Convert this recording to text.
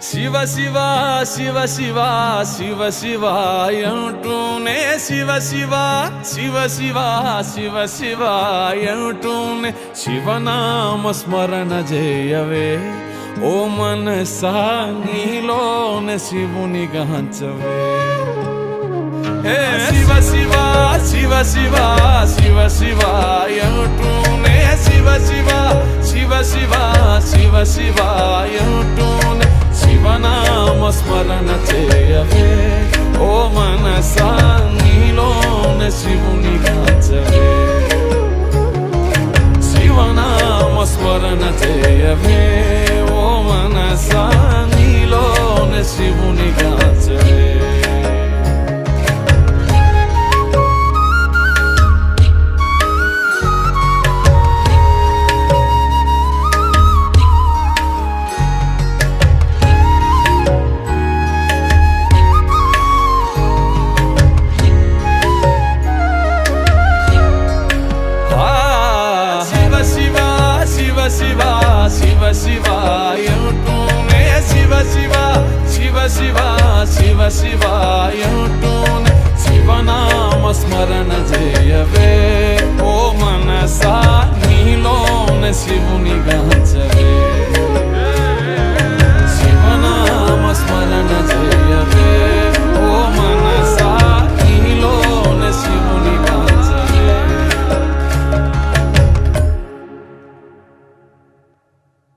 శివ శివ శివ శివ శివ శివ అంటూనే శివ శివ శివ శివ శివ శివ అంటూనే శివనామ స్మరణ చేయవే ఓ మనసా నీలోనే శివుని గాంచవే శివ శివ శివ శివ శివ శివ అంటూనే శివ శివ శివ శివ శివ శివ అంటూనే శివనామ స్మరణ చేయవే ఓ మనసా